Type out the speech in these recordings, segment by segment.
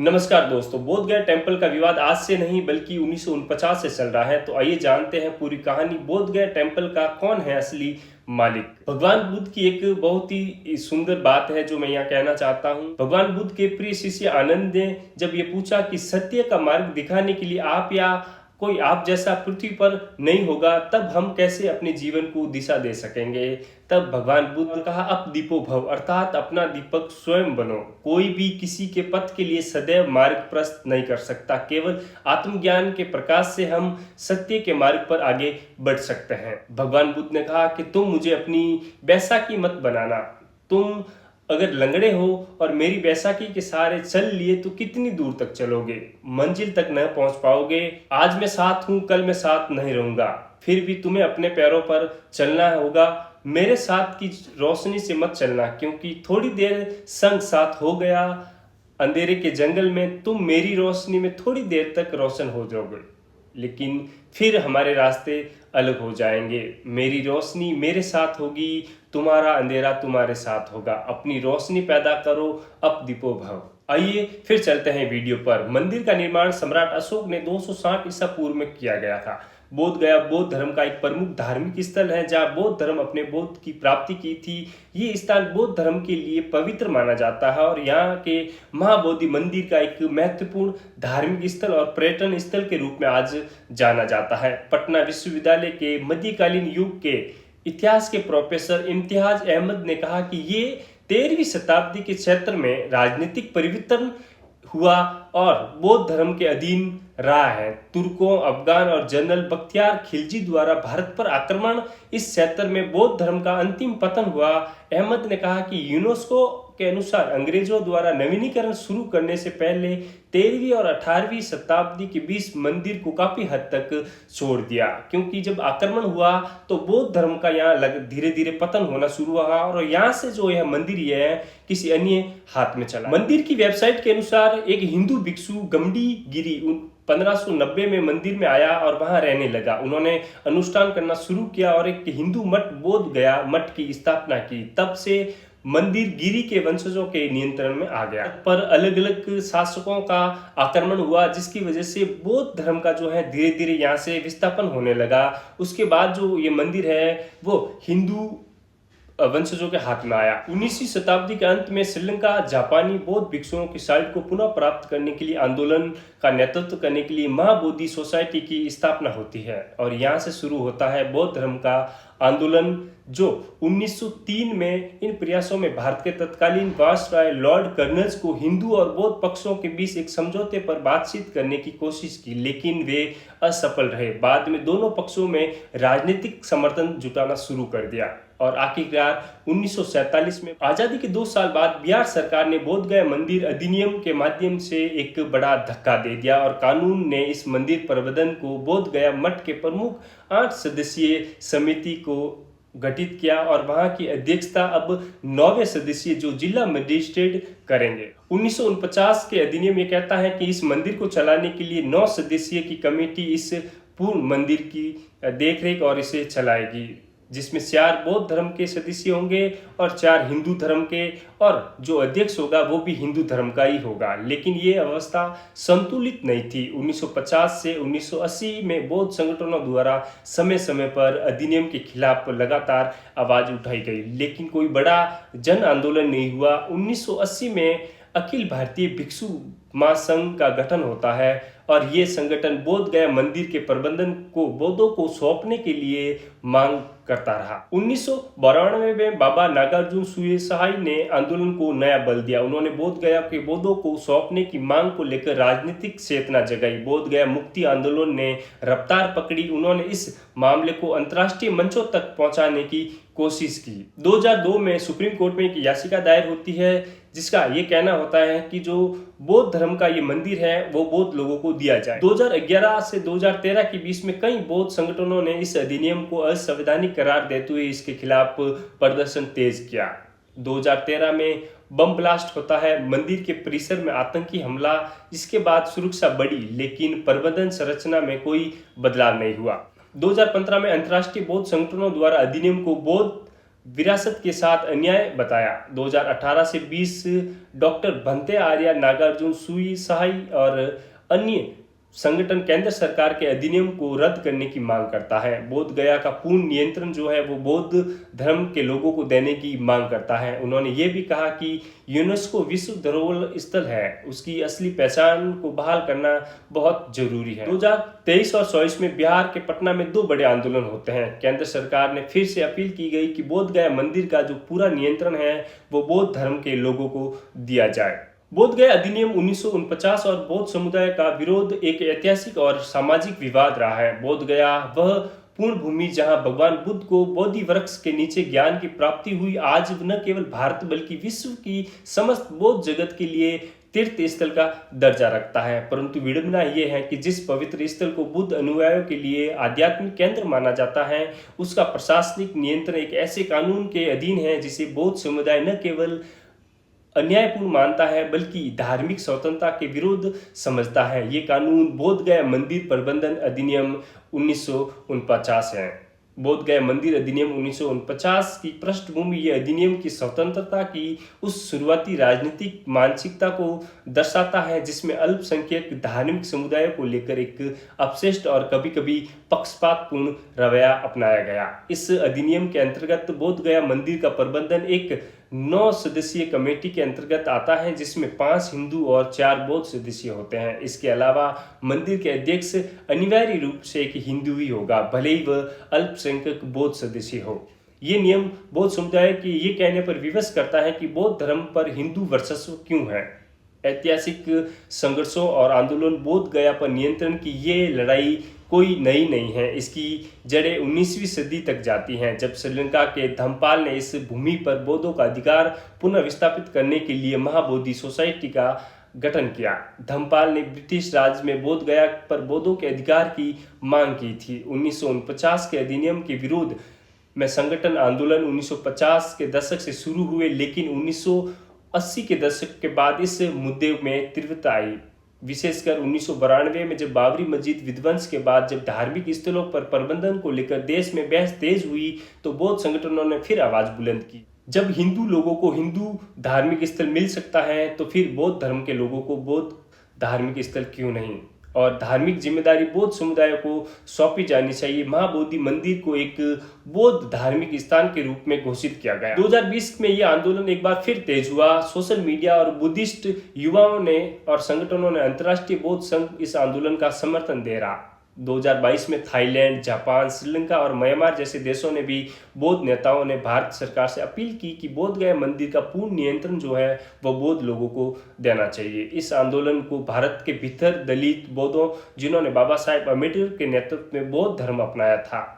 नमस्कार दोस्तों, बोध गया टेम्पल का विवाद आज से नहीं बल्कि 1949 से चल रहा है। तो आइए जानते हैं पूरी कहानी। बोध गया टेम्पल का कौन है असली मालिक। भगवान बुद्ध की एक बहुत ही सुंदर बात है जो मैं यहाँ कहना चाहता हूँ। भगवान बुद्ध के प्रिय शिष्य आनंद ने जब ये पूछा कि सत्य का मार्ग दिखाने के लिए आप या कोई आप जैसा पृथ्वी पर नहीं होगा, तब हम कैसे अपने जीवन को दिशा दे सकेंगे। तब भगवान बुद्ध ने कहा, अब दीपो भव, अर्थात अपना दीपक स्वयं बनो। कोई भी किसी के पथ के लिए सदैव मार्ग प्रशस्त नहीं कर सकता। केवल आत्मज्ञान के प्रकाश से हम सत्य के मार्ग पर आगे बढ़ सकते हैं। भगवान बुद्ध ने कहा कि तुम मुझे अपनी बैसाखी मत बनाना। तुम अगर लंगड़े हो और मेरी बैसाखी के सहारे चल लिए तो कितनी दूर तक चलोगे, मंजिल तक न पहुंच पाओगे। आज मैं साथ हूं, कल मैं साथ नहीं रहूंगा, फिर भी तुम्हें अपने पैरों पर चलना होगा। मेरे साथ की रोशनी से मत चलना, क्योंकि थोड़ी देर संग साथ हो गया अंधेरे के जंगल में, तुम मेरी रोशनी में थोड़ी देर तक रोशन हो जाओगे, लेकिन फिर हमारे रास्ते अलग हो जाएंगे। मेरी रोशनी मेरे साथ होगी, तुम्हारा अंधेरा तुम्हारे साथ होगा। अपनी रोशनी पैदा करो, अब दीपो भव। आइए फिर चलते हैं वीडियो पर। मंदिर का निर्माण सम्राट अशोक ने 260 ईसा पूर्व में किया गया था। बोध गया बौद्ध धर्म का एक प्रमुख धार्मिक स्थल है जहाँ बौद्ध धर्म अपने बौद्ध की प्राप्ति की थी। ये स्थान बौद्ध धर्म के लिए पवित्र माना जाता है और यहाँ के महाबोधि मंदिर का एक महत्वपूर्ण धार्मिक स्थल और पर्यटन स्थल के रूप में आज जाना जाता है। पटना विश्वविद्यालय के मध्यकालीन युग के इतिहास के प्रोफेसर इम्तियाज अहमद ने कहा कि ये 13वीं शताब्दी के क्षेत्र में राजनीतिक परिवर्तन हुआ और बौद्ध धर्म के अधीन रहा है। तुर्कों, अफगान और जनरल बख्तियार खिलजी द्वारा भारत पर आक्रमण इस क्षेत्र में बौद्ध धर्म का अंतिम पतन हुआ। अहमद ने कहा कि यूनेस्को के अनुसार अंग्रेजों द्वारा नवीनीकरण शुरू करने से पहले 13वीं और 18वीं शताब्दी के बीच मंदिर को काफी हद तक छोड़ दिया, क्योंकि जब आक्रमण हुआ तो बौद्ध धर्म का यहाँ धीरे धीरे पतन होना शुरू हुआ और यहाँ से जो यह मंदिर है किसी अन्य हाथ में चला। मंदिर की वेबसाइट के अनुसार एक हिंदू भिक्षु गमडी गिरी 1590 में मंदिर में आया और वहां रहने लगा। उन्होंने अनुष्ठान करना शुरू किया और एक हिंदू मठ बोध गया मठ की स्थापना की। तब से मंदिर गिरी के वंशजों के नियंत्रण में आ गया। पर अलग अलग शासकों का आक्रमण हुआ, जिसकी वजह से बौद्ध धर्म का जो है धीरे धीरे यहाँ से विस्थापन होने लगा। उसके बाद जो ये मंदिर है वो हिंदू वंशजों के हाथ में आया। 19वीं शताब्दी के अंत में श्रीलंका जापानी बौद्ध भिक्षुओं की साइट को पुनः प्राप्त करने के लिए आंदोलन का नेतृत्व करने के लिए महाबोधि सोसाइटी की स्थापना होती है और यहाँ से शुरू होता है बौद्ध धर्म का आंदोलन, जो 1903 में इन प्रयासों में भारत के तत्कालीन वायसराय लॉर्ड कर्नल्स को हिंदू और बौद्ध पक्षों के बीच एक समझौते पर बातचीत करने की कोशिश की, लेकिन वे असफल रहे। बाद में दोनों पक्षों में राजनीतिक समर्थन जुटाना शुरू कर दिया और आखिरकार 1947 में आजादी के 2 साल बाद बिहार सरकार ने बोध गया मंदिर अधिनियम के माध्यम से एक बड़ा धक्का दे दिया और कानून ने इस मंदिर प्रबंधन को बोध गया मठ के प्रमुख 8 सदस्यीय समिति को गठित किया और वहां की अध्यक्षता अब 9वें सदस्य जो जिला मजिस्ट्रेट करेंगे। 1949 के अधिनियम ये कहता है कि इस मंदिर को चलाने के लिए 9 सदस्यीय की कमेटी इस पूर्ण मंदिर की देखरेख और इसे चलाएगी, जिसमें 4 बौद्ध धर्म के सदस्य होंगे और 4 हिंदू धर्म के, और जो अध्यक्ष होगा वो भी हिंदू धर्म का ही होगा। लेकिन ये अवस्था संतुलित नहीं थी। 1950 से 1980 में बौद्ध संगठनों द्वारा समय समय पर अधिनियम के खिलाफ लगातार आवाज उठाई गई, लेकिन कोई बड़ा जन आंदोलन नहीं हुआ। 1980 में अखिल भारतीय भिक्षु महासंघ का गठन होता है और ये संगठन बोध गया मंदिर के प्रबंधन को बौद्धों को सौंपने के लिए मांग करता रहा। 1992 में बाबा नागार्जुन सुरेशाई ने आंदोलन को नया बल दिया। उन्होंने बोध गया के बौद्धों को सौंपने की मांग को लेकर राजनीतिक चेतना जगाई। बोध गया मुक्ति आंदोलन ने रफ्तार पकड़ी। उन्होंने इस मामले को अंतर्राष्ट्रीय मंचों तक पहुंचाने की कोशिश की। 2002 में सुप्रीम कोर्ट में एक याचिका दायर होती है जिसका ये कहना होता है कि जो बौद्ध धर्म का ये मंदिर है वो बौद्ध लोगों को दिया जाए। 2011 से 2013 के बीच में कई बौद्ध संगठनों ने इस अधिनियम को असंवैधानिक करार देते हुए इसके खिलाफ प्रदर्शन तेज किया। 2013 में बम ब्लास्ट होता है मंदिर के परिसर में, आतंकी हमला, जिसके बाद सुरक्षा बढ़ी लेकिन प्रबंधन संरचना में कोई बदलाव नहीं हुआ। 2015 में अंतर्राष्ट्रीय बौद्ध संगठनों द्वारा अधिनियम को बौद्ध विरासत के साथ अन्याय बताया। 2018 से 20 डॉक्टर भंते आर्या, नागार्जुन सुई सहाई और अन्य संगठन केंद्र सरकार के अधिनियम को रद्द करने की मांग करता है। बोध गया का पूर्ण नियंत्रण जो है वो बौद्ध धर्म के लोगों को देने की मांग करता है। उन्होंने ये भी कहा कि यूनेस्को विश्व धरोहर स्थल है, उसकी असली पहचान को बहाल करना बहुत जरूरी है। 2023 और 24 में बिहार के पटना में 2 बड़े आंदोलन होते हैं। केंद्र सरकार ने फिर से अपील की गई कि बोध गया मंदिर का जो पूरा नियंत्रण है वो बौद्ध धर्म के लोगों को दिया जाए। बोध गया अधिनियम 1949 और बौद्ध समुदाय का विरोध एक ऐतिहासिक और सामाजिक विवाद रहा है। बोध गया वह पूर्ण भूमि जहां भगवान बुद्ध को बोधि वृक्ष के नीचे ज्ञान की प्राप्ति हुई, आज न केवल भारत बल्कि विश्व की समस्त बौद्ध जगत के लिए तीर्थ स्थल का दर्जा रखता है। परंतु विडंबना यह है कि जिस पवित्र स्थल को बुद्ध अनुयायियों के लिए आध्यात्मिक केंद्र माना जाता है, उसका प्रशासनिक नियंत्रण एक ऐसे कानून के अधीन है जिसे बौद्ध समुदाय न केवल अन्यायपूर्ण मानता है बल्कि धार्मिक स्वतंत्रता के विरुद्ध समझता है। ये कानून बोध गया मंदिर प्रबंधन अधिनियम 1949 है। बोध गया मंदिर अधिनियम 1949 की पृष्ठभूमि ये अधिनियम की स्वतंत्रता की उस शुरुआती राजनीतिक मानसिकता को दर्शाता है जिसमें अल्पसंख्यक धार्मिक समुदायों को लेकर एक अपशिष्ट और कभी कभी पक्षपातपूर्ण रवैया अपनाया गया। इस अधिनियम के अंतर्गत बोध गया मंदिर का प्रबंधन एक 9 सदस्यीय कमेटी के अंतर्गत आता है जिसमें 5 हिंदू और 4 बौद्ध सदस्य होते हैं। इसके अलावा मंदिर के अध्यक्ष अनिवार्य रूप से एक हिंदू ही होगा, भले ही वह अल्पसंख्यक बौद्ध सदस्य हो। ये नियम बौद्ध समुदाय के ये कहने पर विवश करता है कि बौद्ध धर्म पर हिंदू वर्चस्व क्यों है। ऐतिहासिक संघर्षों और आंदोलन बोध गया पर नियंत्रण की ये लड़ाई कोई नई नहीं है। इसकी जड़ें 19वीं सदी तक जाती हैं, जब श्रीलंका के धम्पाल ने इस भूमि पर बौद्धों का अधिकार पुनः विस्थापित करने के लिए महाबोधि सोसाइटी का गठन किया। धम्पाल ने ब्रिटिश राज में बोध गया पर बौद्धों के अधिकार की मांग की थी। 1949 के अधिनियम के विरोध में संगठन आंदोलन 1950 के दशक से शुरू हुए, लेकिन 1980 के दशक के बाद इस मुद्दे में तीव्रता आई। विशेषकर 1992 में जब बाबरी मस्जिद विध्वंस के बाद जब धार्मिक स्थलों पर प्रबंधन को लेकर देश में बहस तेज हुई तो बौद्ध संगठनों ने फिर आवाज बुलंद की। जब हिंदू लोगों को हिंदू धार्मिक स्थल मिल सकता है तो फिर बौद्ध धर्म के लोगों को बौद्ध धार्मिक स्थल क्यों नहीं, और धार्मिक जिम्मेदारी बौद्ध समुदाय को सौंपी जानी चाहिए। महाबोधि मंदिर को एक बौद्ध धार्मिक स्थान के रूप में घोषित किया गया। 2020 में यह आंदोलन एक बार फिर तेज हुआ। सोशल मीडिया और बुद्धिस्ट युवाओं ने और संगठनों ने अंतर्राष्ट्रीय बौद्ध संघ इस आंदोलन का समर्थन दे रहा। 2022 में थाईलैंड, जापान, श्रीलंका और म्यांमार जैसे देशों ने भी बौद्ध नेताओं ने भारत सरकार से अपील की कि बोध गया मंदिर का पूर्ण नियंत्रण जो है वह बौद्ध लोगों को देना चाहिए। इस आंदोलन को भारत के भीतर दलित बौद्धों जिन्होंने बाबा साहेब अम्बेडकर के नेतृत्व में बौद्ध धर्म अपनाया था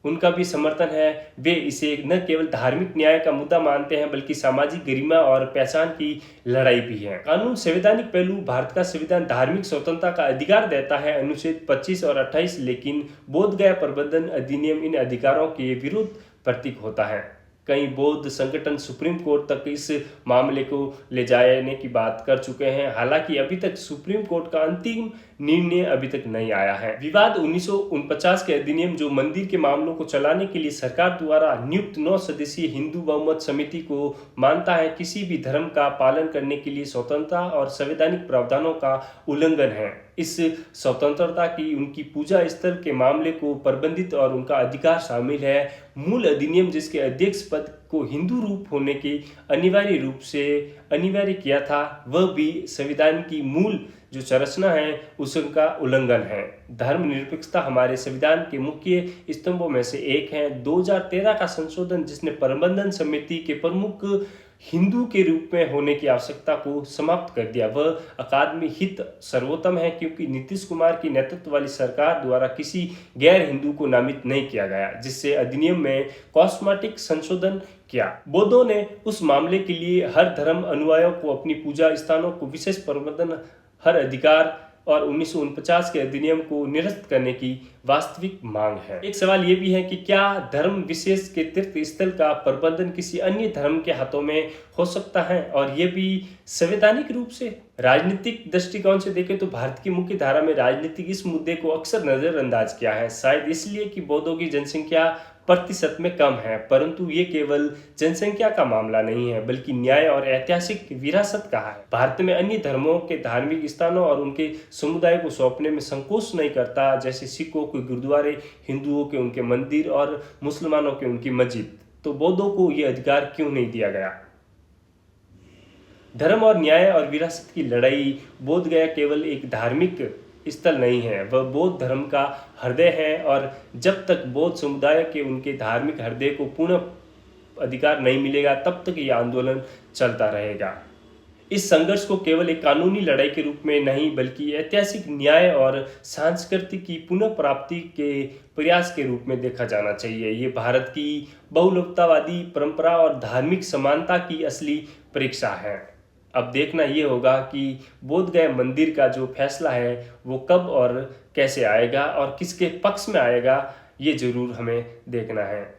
उनका भी समर्थन है। वे इसे न केवल धार्मिक न्याय का मुद्दा मानते हैं बल्कि सामाजिक गरिमा और पहचान की लड़ाई भी है। कानून संवैधानिक पहलू, भारत का संविधान धार्मिक स्वतंत्रता का अधिकार देता है, अनुच्छेद 25 और 28, लेकिन बोध गया प्रबंधन अधिनियम इन अधिकारों के विरुद्ध प्रतीक होता है। कई बौद्ध संगठन सुप्रीम कोर्ट तक इस मामले को ले जाने की बात कर चुके हैं। हालांकि अभी तक सुप्रीम कोर्ट का अंतिम निर्णय अभी तक नहीं आया है। विवाद 1949 के अधिनियम जो मंदिर के मामलों को चलाने के लिए सरकार द्वारा नियुक्त 9 सदस्यीय हिंदू बहुमत समिति को मानता है किसी भी धर्म का पालन करने के लिए स्वतंत्रता और संवैधानिक प्रावधानों का उल्लंघन है। इस स्वतंत्रता की उनकी पूजा स्थल के मामले को प्रबंधित और उनका अधिकार शामिल है। मूल अधिनियम जिसके अध्यक्ष पद को हिंदू रूप होने की अनिवार्य रूप से अनिवार्य किया था, वह भी संविधान की मूल जो संरचना है उसका उल्लंघन है। धर्मनिरपेक्षता हमारे संविधान के मुख्य स्तंभों में से एक है। 2013 का संशोधन जिसने प्रबंधन समिति के प्रमुख हिंदू के रूप में होने की आवश्यकता को समाप्त कर दिया, वह अकादमी हित सर्वोत्तम है क्योंकि नीतीश कुमार की नेतृत्व वाली सरकार द्वारा किसी गैर हिंदू को नामित नहीं किया गया, जिससे अधिनियम में कॉस्मेटिक संशोधन किया। बौद्धों ने उस मामले के लिए हर धर्म अनुयायियों को अपनी पूजा स्थानों को विशेष प्रबंधन हर अधिकार और 1949 के अधिनियम को निरस्त करने की वास्तविक मांग है। एक सवाल यह भी है कि क्या धर्म विशेष के तीर्थ स्थल का प्रबंधन किसी अन्य धर्म के हाथों में हो सकता है, और यह भी संवैधानिक रूप से। राजनीतिक दृष्टिकोण से देखें तो भारत की मुख्य धारा में राजनीतिक इस मुद्दे को अक्सर नजरअंदाज किया है, शायद इसलिए कि बौद्धों की जनसंख्या प्रतिशत में कम है, परंतु ये केवल जनसंख्या का मामला नहीं है बल्कि न्याय और ऐतिहासिक विरासत का है। भारत में अन्य धर्मों के धार्मिक स्थानों और उनके समुदाय को सौंपने में संकोच नहीं करता, जैसे सिखों के गुरुद्वारे, हिंदुओं के उनके मंदिर और मुसलमानों के उनकी मस्जिद। तो बौद्धों को ये अधिकार क्यों नहीं दिया गया? धर्म और न्याय और विरासत की लड़ाई। बोध गया केवल एक धार्मिक स्थल नहीं है, वह बौद्ध धर्म का हृदय है, और जब तक बौद्ध समुदाय के उनके धार्मिक हृदय को पूर्ण अधिकार नहीं मिलेगा तब तक यह आंदोलन चलता रहेगा। इस संघर्ष को केवल एक कानूनी लड़ाई के रूप में नहीं बल्कि ऐतिहासिक न्याय और सांस्कृतिक की पुनः प्राप्ति के प्रयास के रूप में देखा जाना चाहिए। ये भारत की बहुलुप्तवादी परंपरा और धार्मिक समानता की असली परीक्षा है। अब देखना ये होगा कि बोध गया मंदिर का जो फैसला है वो कब और कैसे आएगा और किसके पक्ष में आएगा, ये जरूर हमें देखना है।